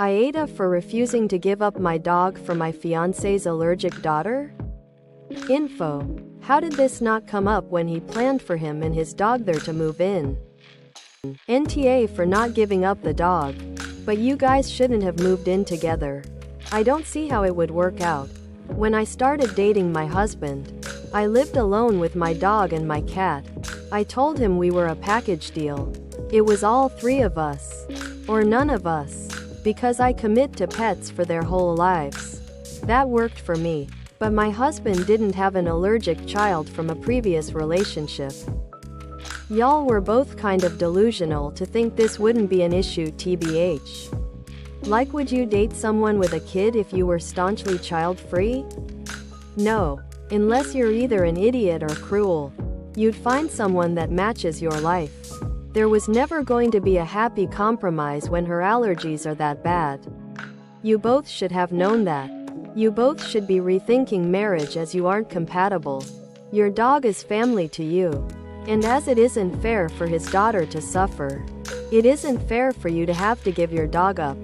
AITA for refusing to give up my dog for my fiancé's allergic daughter? Info. How did this not come up when he planned for him and his dog there to move in? NTA for not giving up the dog. But you guys shouldn't have moved in together. I don't see how it would work out. When I started dating my husband, I lived alone with my dog and my cat. I told him we were a package deal. It was all three of us. Or none of us. Because I commit to pets for their whole lives. That worked for me. But my husband didn't have an allergic child from a previous relationship. Y'all were both kind of delusional to think this wouldn't be an issue TBH. Like, would you date someone with a kid if you were staunchly child-free? No. Unless you're either an idiot or cruel. You'd find someone that matches your life. There was never going to be a happy compromise when her allergies are that bad. You both should have known that. You both should be rethinking marriage as you aren't compatible. Your dog is family to you. And as it isn't fair for his daughter to suffer, it isn't fair for you to have to give your dog up.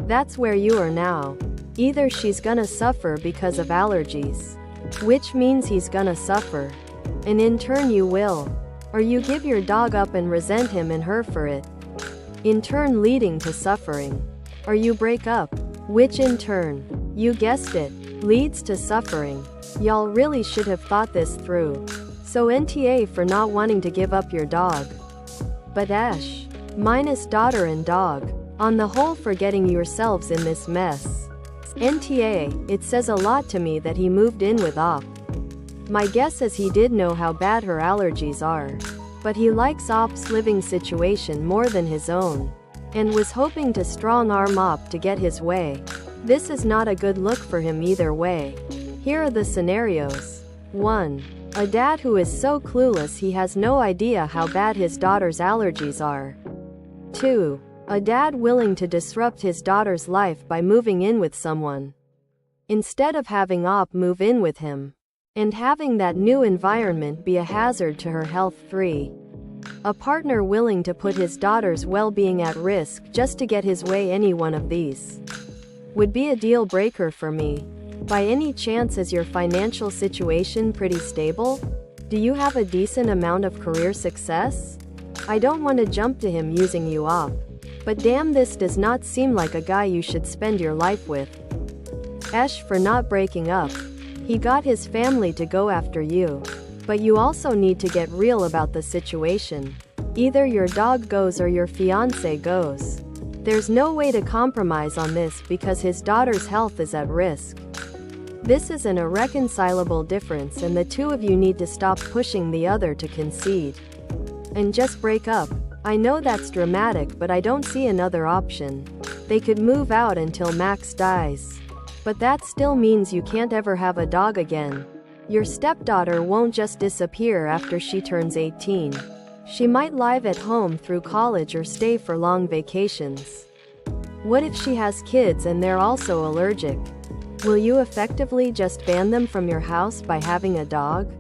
That's where you are now. Either she's gonna suffer because of allergies, which means he's gonna suffer, and in turn you will, or you give your dog up and resent him and her for it, in turn leading to suffering, or you break up, which in turn, you guessed it, leads to suffering. Y'all really should have thought this through. So NTA for not wanting to give up your dog. But Ash, minus daughter and dog, on the whole for getting yourselves in this mess. NTA, it says a lot to me that he moved in with Op. My guess is he did know how bad her allergies are. But he likes Op's living situation more than his own. And was hoping to strong-arm Op to get his way. This is not a good look for him either way. Here are the scenarios. 1. A dad who is so clueless he has no idea how bad his daughter's allergies are. 2. A dad willing to disrupt his daughter's life by moving in with someone, instead of having Op move in with him, and having that new environment be a hazard to her health. 3. A partner willing to put his daughter's well-being at risk just to get his way. Any one of these would be a deal breaker for me. By any chance is your financial situation pretty stable? Do you have a decent amount of career success? I don't want to jump to him using you up. But damn, this does not seem like a guy you should spend your life with. Esh for not breaking up. He got his family to go after you. But you also need to get real about the situation. Either your dog goes or your fiancé goes. There's no way to compromise on this because his daughter's health is at risk. This is an irreconcilable difference and the two of you need to stop pushing the other to concede. And just break up. I know that's dramatic, but I don't see another option. They could move out until Max dies. But that still means you can't ever have a dog again. Your stepdaughter won't just disappear after she turns 18. She might live at home through college or stay for long vacations. What if she has kids and they're also allergic? Will you effectively just ban them from your house by having a dog?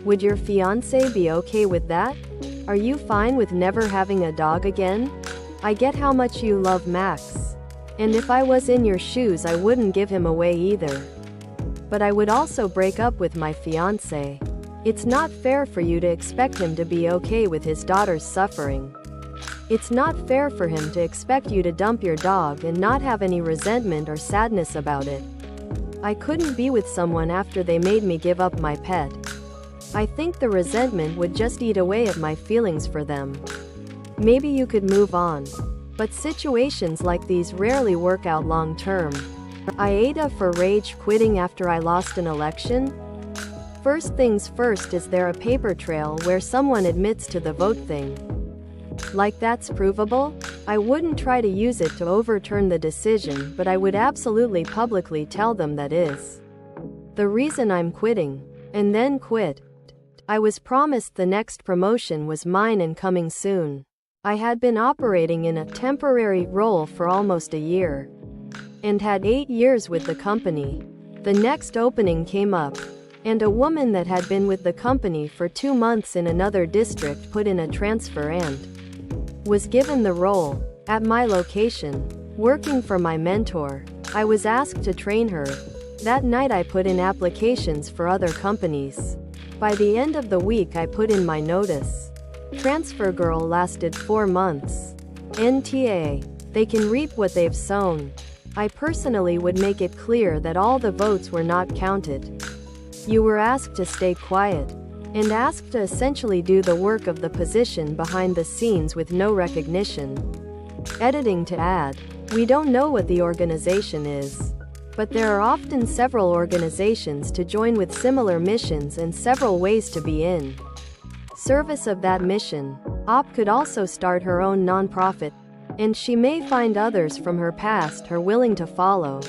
Would your fiancé be okay with that? Are you fine with never having a dog again? I get how much you love Max. And if I was in your shoes I wouldn't give him away either. But I would also break up with my fiancé. It's not fair for you to expect him to be okay with his daughter's suffering. It's not fair for him to expect you to dump your dog and not have any resentment or sadness about it. I couldn't be with someone after they made me give up my pet. I think the resentment would just eat away at my feelings for them. Maybe you could move on. But situations like these rarely work out long term. AITA for rage quitting after I lost an election? First things first, is there a paper trail where someone admits to the vote thing? Like that's provable? I wouldn't try to use it to overturn the decision, but I would absolutely publicly tell them that is the reason I'm quitting. And then quit. I was promised the next promotion was mine and coming soon. I had been operating in a temporary role for almost a year. And had 8 years with the company. The next opening came up. And a woman that had been with the company for 2 months in another district put in a transfer and was given the role, at my location. Working for my mentor, I was asked to train her. That night I put in applications for other companies. By the end of the week I put in my notice. Transfer girl lasted 4 months. NTA. They can reap what they've sown. I personally would make it clear that all the votes were not counted. You were asked to stay quiet, and asked to essentially do the work of the position behind the scenes with no recognition. Editing to add. We don't know what the organization is, but there are often several organizations to join with similar missions and several ways to be in service of that mission. Op could also start her own nonprofit, and she may find others from her past her willing to follow.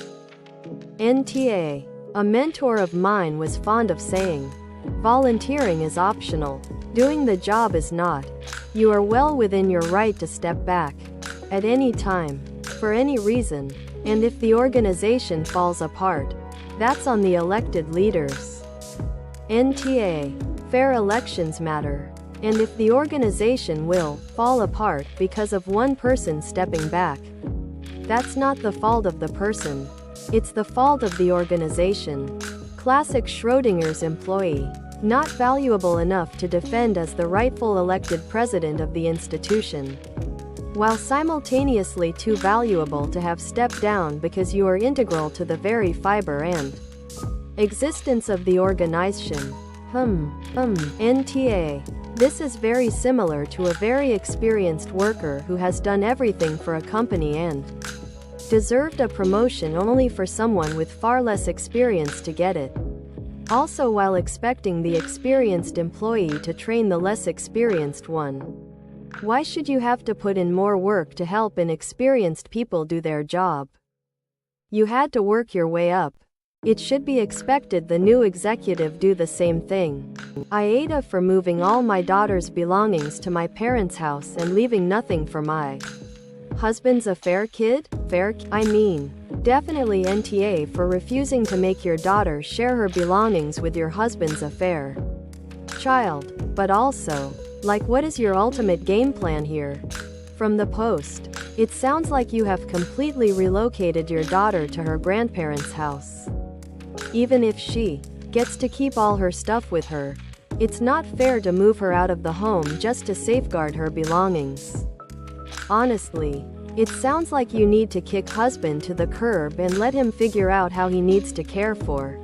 NTA. A mentor of mine was fond of saying, volunteering is optional. Doing the job is not. You are well within your right to step back at any time, for any reason, and if the organization falls apart, that's on the elected leaders. NTA. Fair elections matter. And if the organization will fall apart because of one person stepping back, that's not the fault of the person. It's the fault of the organization. Classic Schrodinger's employee. Not valuable enough to defend as the rightful elected president of the institution, while simultaneously too valuable to have stepped down because you are integral to the very fiber and existence of the organization. NTA. This is very similar to a very experienced worker who has done everything for a company and deserved a promotion only for someone with far less experience to get it. Also, while expecting the experienced employee to train the less experienced one. Why should you have to put in more work to help inexperienced people do their job? You had to work your way up. It should be expected the new executive do the same thing. AITA for moving all my daughter's belongings to my parents' house and leaving nothing for my husband's affair kid? Definitely NTA for refusing to make your daughter share her belongings with your husband's affair child. But also, like, what is your ultimate game plan here? From the Post. It sounds like you have completely relocated your daughter to her grandparents' house. Even if she gets to keep all her stuff with her, it's not fair to move her out of the home just to safeguard her belongings. Honestly, it sounds like you need to kick husband to the curb and let him figure out how he needs to care for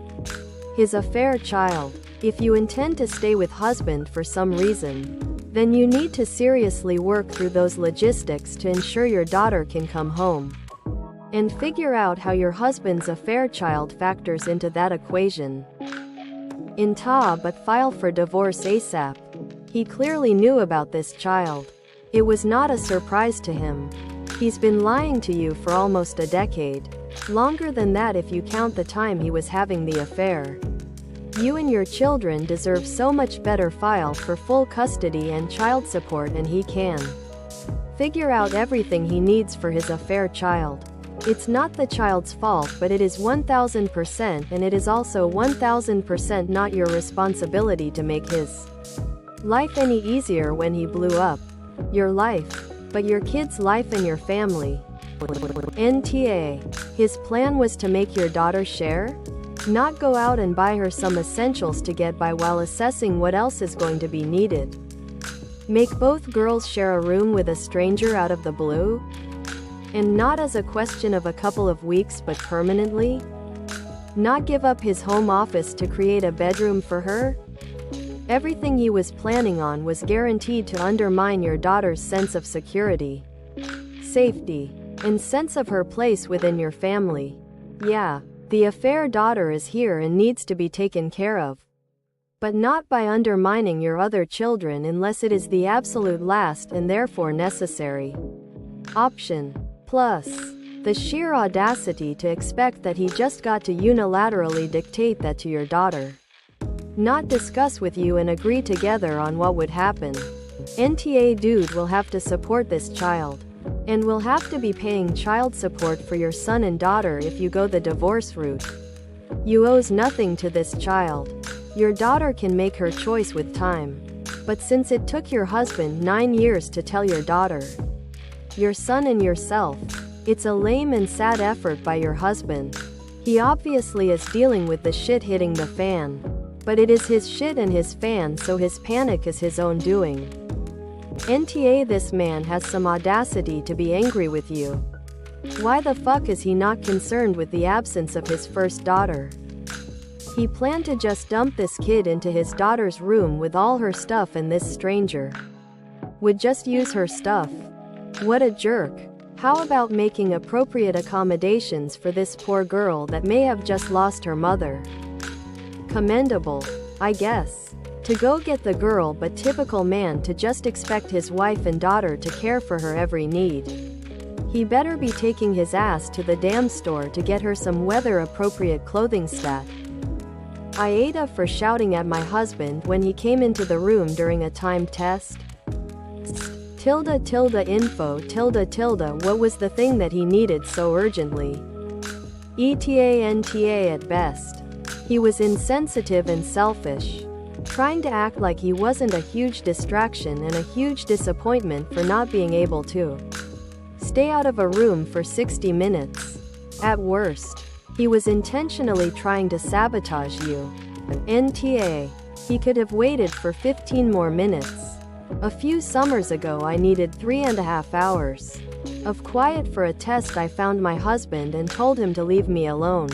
his affair child. If you intend to stay with husband for some reason, then you need to seriously work through those logistics to ensure your daughter can come home. And figure out how your husband's affair child factors into that equation. But file for divorce ASAP. He clearly knew about this child. It was not a surprise to him. He's been lying to you for almost a decade. Longer than that if you count the time he was having the affair. You and your children deserve so much better. File for full custody and child support, and he can figure out everything he needs for his affair child. It's not the child's fault, but it is 1000%, and it is also 1000% not your responsibility to make his life any easier when he blew up your life, but your kid's life and your family. NTA. His plan was to make your daughter share? Not go out and buy her some essentials to get by while assessing what else is going to be needed. Make both girls share a room with a stranger out of the blue? And not as a question of a couple of weeks but permanently? Not give up his home office to create a bedroom for her? Everything he was planning on was guaranteed to undermine your daughter's sense of security, safety, and sense of her place within your family. Yeah, the affair daughter is here and needs to be taken care of. But not by undermining your other children unless it is the absolute last and therefore necessary option. Plus, the sheer audacity to expect that he just got to unilaterally dictate that to your daughter. Not discuss with you and agree together on what would happen. NTA dude will have to support this child. And will have to be paying child support for your son and daughter if you go the divorce route. You owes nothing to this child. Your daughter can make her choice with time. But since it took your husband 9 years to tell your daughter, your son and yourself, It's a lame and sad effort by your husband. He obviously is dealing with the shit hitting the fan. But it is his shit and his fan, so his panic is his own doing. NTA, this man has some audacity to be angry with you. Why the fuck is he not concerned with the absence of his first daughter? He planned to just dump this kid into his daughter's room with all her stuff, and this stranger would just use her stuff. What a jerk. How about making appropriate accommodations for this poor girl that may have just lost her mother? Commendable, I guess. To go get the girl, but typical man to just expect his wife and daughter to care for her every need. He better be taking his ass to the damn store to get her some weather-appropriate clothing stat. AITA for shouting at my husband when he came into the room during a timed test. Info. What was the thing that he needed so urgently? ETA at best. He was insensitive and selfish, trying to act like he wasn't a huge distraction and a huge disappointment for not being able to stay out of a room for 60 minutes. At worst, he was intentionally trying to sabotage you. NTA. He could have waited for 15 more minutes. A few summers ago I needed 3.5 hours of quiet for a test. I found my husband and told him to leave me alone,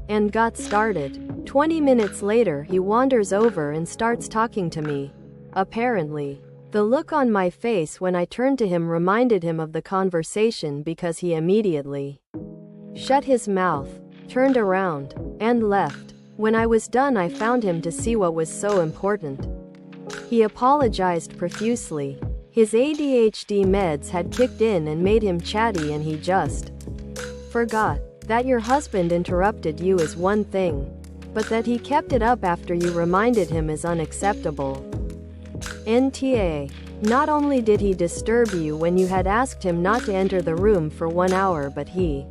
and got started. 20 minutes later he wanders over and starts talking to me. Apparently, the look on my face when I turned to him reminded him of the conversation, because he immediately shut his mouth, turned around, and left. When I was done I found him to see what was so important. He apologized profusely. His ADHD meds had kicked in and made him chatty, and he just forgot. That your husband interrupted you is one thing, but that he kept it up after you reminded him is unacceptable. NTA. Not only did he disturb you when you had asked him not to enter the room for 1 hour, but he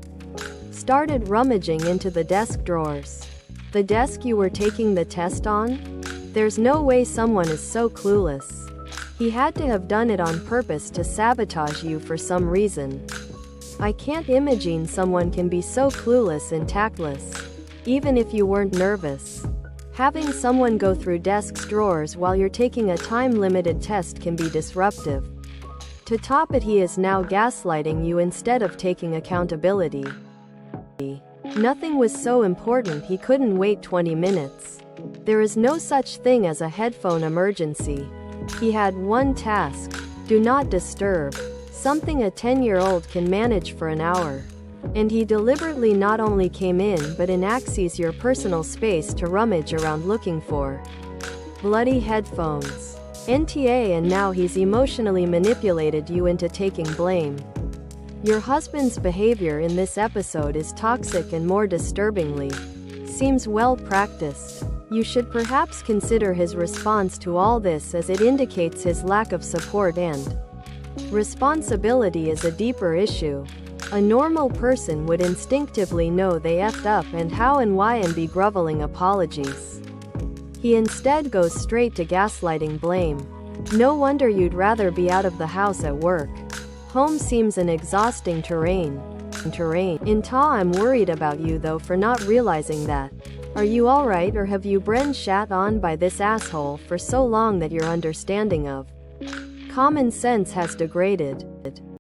started rummaging into the desk drawers. The desk you were taking the test on? There's no way someone is so clueless. He had to have done it on purpose to sabotage you for some reason. I can't imagine someone can be so clueless and tactless. Even if you weren't nervous, having someone go through desk drawers while you're taking a time-limited test can be disruptive. To top it, he is now gaslighting you instead of taking accountability. Nothing was so important he couldn't wait 20 minutes. There is no such thing as a headphone emergency. He had one task: do not disturb. Something a 10-year-old can manage for an hour. And he deliberately not only came in but inaccesses your personal space to rummage around looking for bloody headphones. NTA. And now he's emotionally manipulated you into taking blame. Your husband's behavior in this episode is toxic and, more disturbingly, seems well practiced. You should perhaps consider his response to all this, as it indicates his lack of support and responsibility is a deeper issue. A normal person would instinctively know they effed up and how and why, and be groveling apologies. He instead goes straight to gaslighting blame. No wonder you'd rather be out of the house at work. Home seems an exhausting terrain. I'm worried about you though for not realizing that. Are you alright, or have you been shat on by this asshole for so long that your understanding of common sense has degraded?